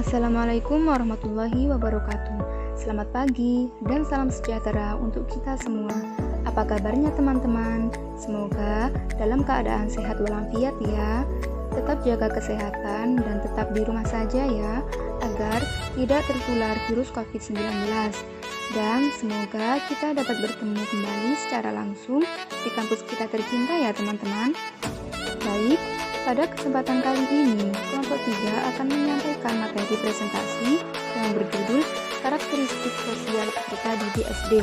Assalamualaikum warahmatullahi wabarakatuh. Selamat pagi dan salam sejahtera untuk kita semua. Apa kabarnya teman-teman? Semoga dalam keadaan sehat walafiat ya. Tetap jaga kesehatan dan tetap di rumah saja ya, agar tidak tertular virus COVID-19. Dan semoga kita dapat bertemu kembali secara langsung di kampus kita tercinta ya teman-teman. Baik, pada kesempatan kali ini, kelompok 3 akan menyampaikan materi presentasi yang berjudul karakteristik sosial peserta didik SD.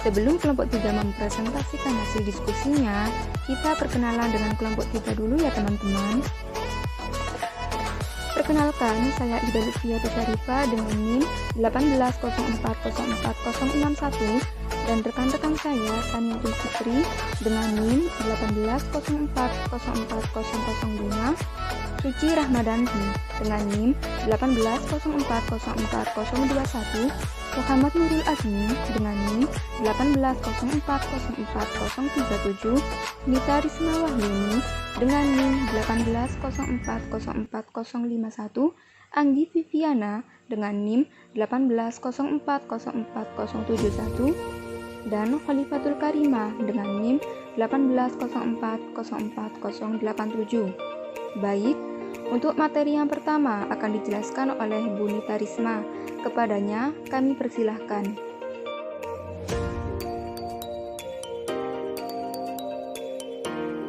Sebelum kelompok 3 mempresentasikan hasil diskusinya, kita perkenalan dengan kelompok 3 dulu ya teman-teman. Perkenalkan, saya Ida Lutfia Syarifah dengan NIM 180404061 dan rekan-rekan saya Saniatul Fitri dengan NIM 180404005, Suci Rahmadanti dengan NIM 180404021, Muhammad Nurul Azmi dengan NIM 180404037, Nita Risma Wahyuni dengan NIM 180404051, Anggi Viviana dengan NIM 180404071, dan Khalifatul Karimah dengan NIM 180404087. Baik, untuk materi yang pertama akan dijelaskan oleh Bu Nita Risma. Kepadanya kami persilahkan.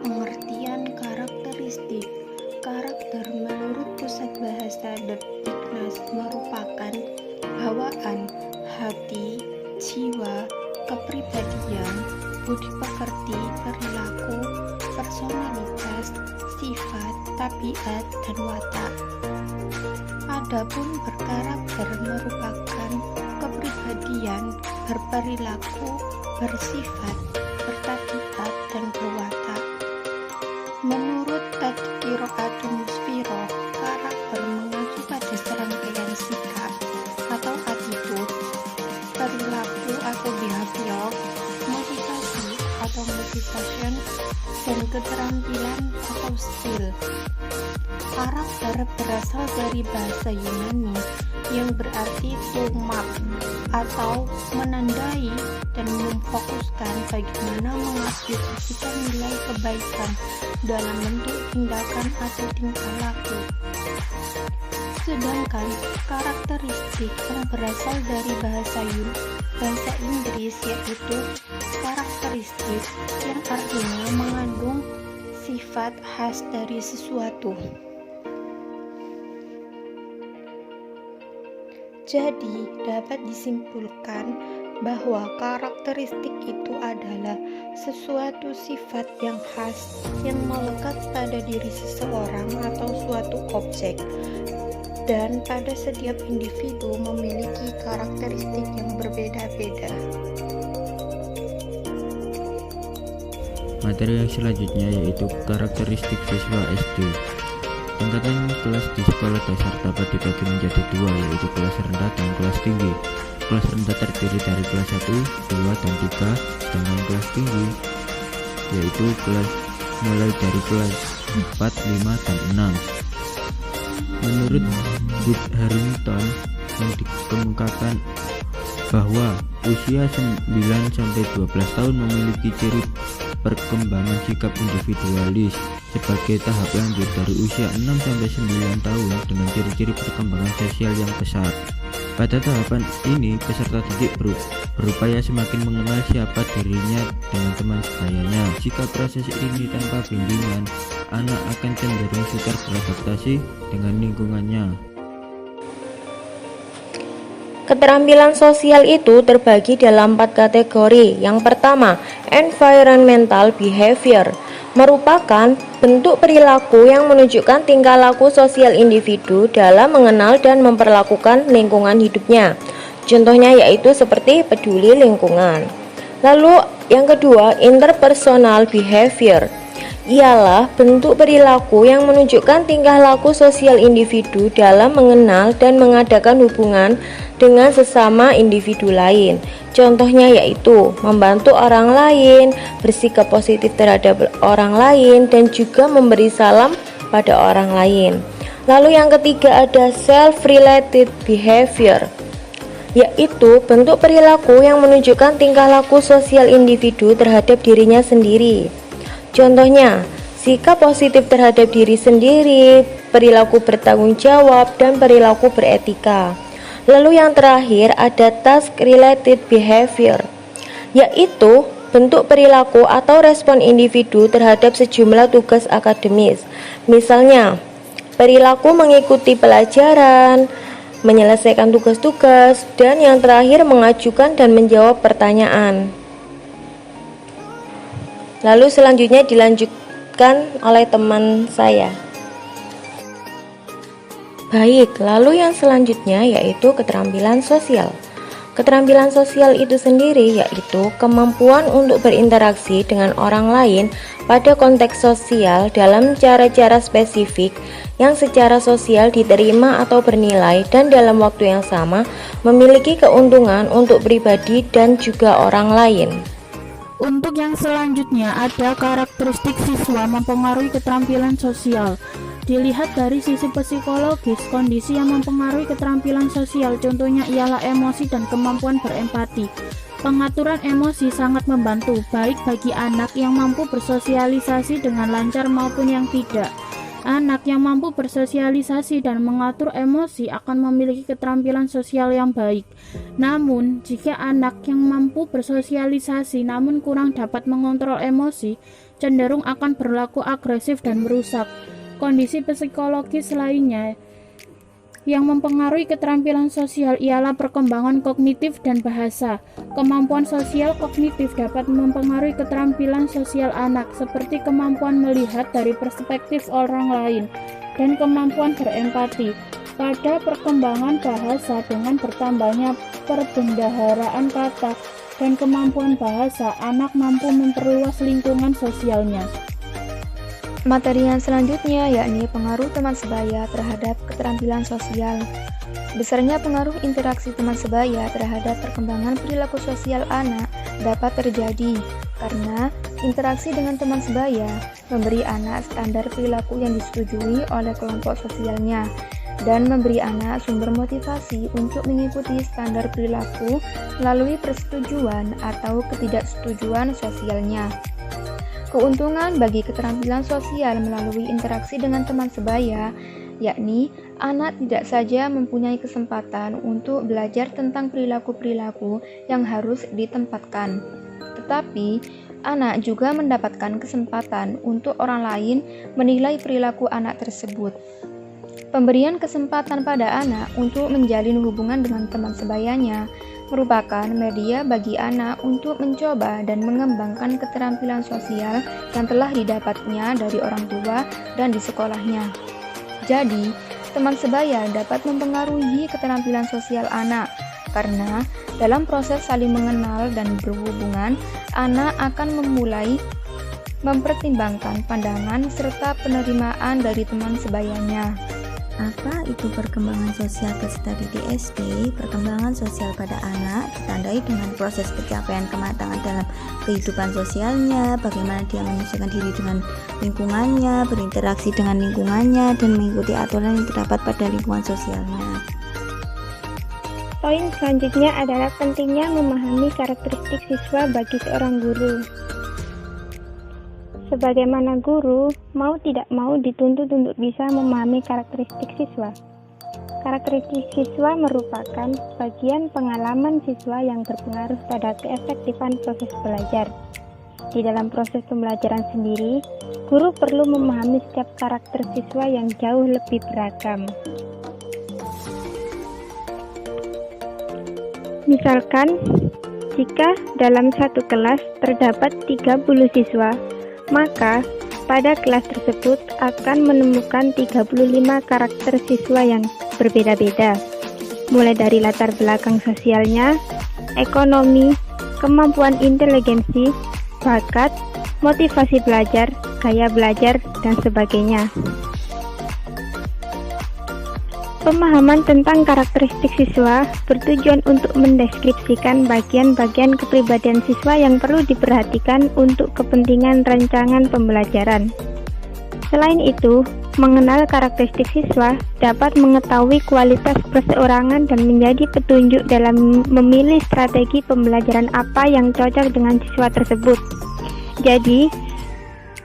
Pengertian karakteristik. Karakter menurut Pusat Bahasa Depdiknas merupakan bawaan, hati, jiwa, kepribadian, budi pekerti, perilaku, personalitas, sifat, tabiat, dan watak. Adapun berkarakter merupakan kepribadian, berperilaku, bersifat, bertabiat, dan berwatak. Menurut Tadkiro Musfiro, karakter mengacu pada serangkaian sikap atau attitude, perilaku atau behavior, motivasi atau motivation, dan keterampilan atau skill. Karakter berasal dari bahasa Yunani yang berarti to map atau menandai dan memfokuskan bagaimana mengaplikasikan nilai kebaikan dalam bentuk tindakan atau tingkah laku. Sedangkan karakteristik yang berasal dari bahasa Inggris yaitu karakteristik yang artinya mengandung sifat khas dari sesuatu. Jadi, dapat disimpulkan bahwa karakteristik itu adalah sesuatu sifat yang khas yang melekat pada diri seseorang atau suatu objek, dan pada setiap individu memiliki karakteristik yang berbeda-beda. Materi yang selanjutnya yaitu karakteristik siswa SD. Tingkatan kelas di sekolah dasar dapat dibagi menjadi dua, yaitu kelas rendah dan kelas tinggi. Kelas rendah terdiri dari kelas 1, 2, dan 3, dengan kelas tinggi yaitu kelas mulai dari kelas 4, 5, dan 6. Menurut Bud Harrington yang dikemukakan bahwa usia 9-12 tahun memiliki ciri perkembangan sikap individualis sebagai tahap lanjut dari usia 6-9 tahun dengan ciri-ciri perkembangan sosial yang pesat. Pada tahapan ini, peserta didik berupaya semakin mengenal siapa dirinya dengan teman sebayanya. Jika proses ini tanpa bimbingan, anak akan cenderung sukar beradaptasi dengan lingkungannya. Keterampilan sosial itu terbagi dalam 4 kategori. Yang pertama, environmental behavior, merupakan bentuk perilaku yang menunjukkan tingkah laku sosial individu dalam mengenal dan memperlakukan lingkungan hidupnya. Contohnya yaitu seperti peduli lingkungan. Lalu yang kedua, interpersonal behavior, ialah bentuk perilaku yang menunjukkan tingkah laku sosial individu dalam mengenal dan mengadakan hubungan dengan sesama individu lain. Contohnya yaitu membantu orang lain, bersikap positif terhadap orang lain, dan juga memberi salam pada orang lain. Lalu yang ketiga ada self-related behavior, yaitu bentuk perilaku yang menunjukkan tingkah laku sosial individu terhadap dirinya sendiri. Contohnya, sikap positif terhadap diri sendiri, perilaku bertanggung jawab, dan perilaku beretika. Lalu yang terakhir ada task-related behavior, yaitu bentuk perilaku atau respon individu terhadap sejumlah tugas akademis. Misalnya, perilaku mengikuti pelajaran, menyelesaikan tugas-tugas, dan yang terakhir mengajukan dan menjawab pertanyaan. Lalu selanjutnya dilanjutkan oleh teman saya. Baik, lalu yang selanjutnya yaitu keterampilan sosial. Keterampilan sosial itu sendiri yaitu kemampuan untuk berinteraksi dengan orang lain pada konteks sosial dalam cara-cara spesifik yang secara sosial diterima atau bernilai dan dalam waktu yang sama memiliki keuntungan untuk pribadi dan juga orang lain. Untuk yang selanjutnya ada karakteristik siswa mempengaruhi keterampilan sosial. Dilihat dari sisi psikologis, kondisi yang mempengaruhi keterampilan sosial contohnya ialah emosi dan kemampuan berempati. Pengaturan emosi sangat membantu, baik bagi anak yang mampu bersosialisasi dengan lancar maupun yang tidak. Anak yang mampu bersosialisasi dan mengatur emosi akan memiliki keterampilan sosial yang baik. Namun, jika anak yang mampu bersosialisasi namun kurang dapat mengontrol emosi, cenderung akan berlaku agresif dan merusak. Kondisi psikologis lainnya yang mempengaruhi keterampilan sosial ialah perkembangan kognitif dan bahasa. Kemampuan sosial kognitif dapat mempengaruhi keterampilan sosial anak, seperti kemampuan melihat dari perspektif orang lain dan kemampuan berempati. Pada perkembangan bahasa, dengan bertambahnya perbendaharaan kata dan kemampuan bahasa, anak mampu memperluas lingkungan sosialnya. Materi yang selanjutnya yakni pengaruh teman sebaya terhadap keterampilan sosial. Besarnya pengaruh interaksi teman sebaya terhadap perkembangan perilaku sosial anak dapat terjadi karena interaksi dengan teman sebaya memberi anak standar perilaku yang disetujui oleh kelompok sosialnya dan memberi anak sumber motivasi untuk mengikuti standar perilaku melalui persetujuan atau ketidaksetujuan sosialnya. Keuntungan bagi keterampilan sosial melalui interaksi dengan teman sebaya, yakni anak tidak saja mempunyai kesempatan untuk belajar tentang perilaku-perilaku yang harus ditempatkan, tetapi anak juga mendapatkan kesempatan untuk orang lain menilai perilaku anak tersebut. Pemberian kesempatan pada anak untuk menjalin hubungan dengan teman sebayanya merupakan media bagi anak untuk mencoba dan mengembangkan keterampilan sosial yang telah didapatnya dari orang tua dan di sekolahnya. Jadi, teman sebaya dapat mempengaruhi keterampilan sosial anak, karena dalam proses saling mengenal dan berhubungan, anak akan memulai mempertimbangkan pandangan serta penerimaan dari teman sebayanya. Apa itu perkembangan sosial peserta didik SD? Perkembangan sosial pada anak ditandai dengan proses pencapaian kematangan dalam kehidupan sosialnya, bagaimana dia menyesuaikan diri dengan lingkungannya, berinteraksi dengan lingkungannya, dan mengikuti aturan yang terdapat pada lingkungan sosialnya. Poin selanjutnya adalah pentingnya memahami karakteristik siswa bagi seorang guru. Sebagaimana guru, mau tidak mau dituntut untuk bisa memahami karakteristik siswa. Karakteristik siswa merupakan bagian pengalaman siswa yang berpengaruh pada keefektifan proses belajar. Di dalam proses pembelajaran sendiri, guru perlu memahami setiap karakter siswa yang jauh lebih beragam. Misalkan, jika dalam satu kelas terdapat 30 siswa, maka pada kelas tersebut akan menemukan 35 karakter siswa yang berbeda-beda, mulai dari latar belakang sosialnya, ekonomi, kemampuan inteligensi, bakat, motivasi belajar, gaya belajar, dan sebagainya. Pemahaman tentang karakteristik siswa bertujuan untuk mendeskripsikan bagian-bagian kepribadian siswa yang perlu diperhatikan untuk kepentingan rancangan pembelajaran. Selain itu, mengenal karakteristik siswa dapat mengetahui kualitas perseorangan dan menjadi petunjuk dalam memilih strategi pembelajaran apa yang cocok dengan siswa tersebut. Jadi,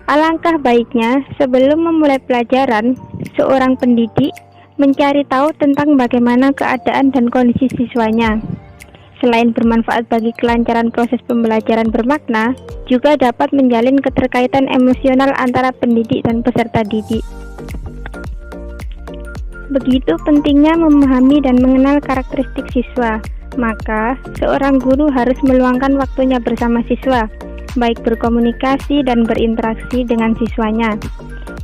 alangkah baiknya sebelum memulai pelajaran, seorang pendidik mencari tahu tentang bagaimana keadaan dan kondisi siswanya. Selain bermanfaat bagi kelancaran proses pembelajaran bermakna, juga dapat menjalin keterkaitan emosional antara pendidik dan peserta didik. Begitu pentingnya memahami dan mengenal karakteristik siswa, maka seorang guru harus meluangkan waktunya bersama siswa, baik berkomunikasi dan berinteraksi dengan siswanya,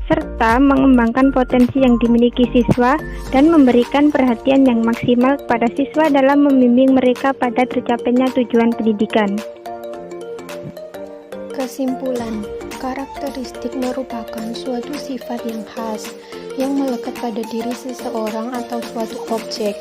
serta mengembangkan potensi yang dimiliki siswa dan memberikan perhatian yang maksimal kepada siswa dalam membimbing mereka pada tercapainya tujuan pendidikan. Kesimpulan, karakteristik merupakan suatu sifat yang khas yang melekat pada diri seseorang atau suatu objek,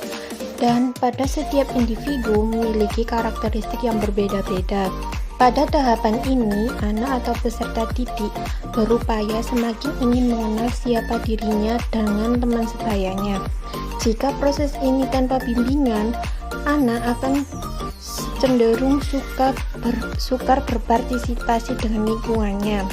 dan pada setiap individu memiliki karakteristik yang berbeda-beda. Pada tahapan ini, anak atau peserta didik berupaya semakin ingin mengenal siapa dirinya dengan teman sebayanya. Jika proses ini tanpa bimbingan, anak akan cenderung sukar berpartisipasi dengan lingkungannya.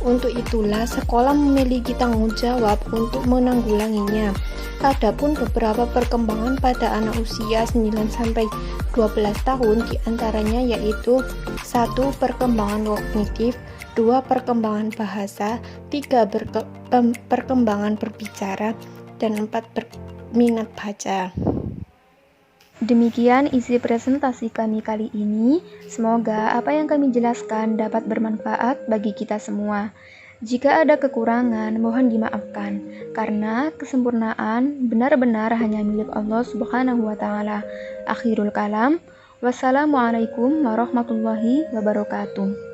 Untuk itulah, sekolah memiliki tanggung jawab untuk menanggulanginya. Adapun beberapa perkembangan pada anak usia 9-12 tahun diantaranya yaitu 1. Perkembangan kognitif, 2. Perkembangan bahasa, 3. Perkembangan berbicara, dan 4. Minat baca. Demikian isi presentasi kami kali ini. Semoga apa yang kami jelaskan dapat bermanfaat bagi kita semua. Jika ada kekurangan, mohon dimaafkan, karena kesempurnaan benar-benar hanya milik Allah Subhanahu wa Ta'ala. Akhirul kalam, wassalamualaikum warahmatullahi wabarakatuh.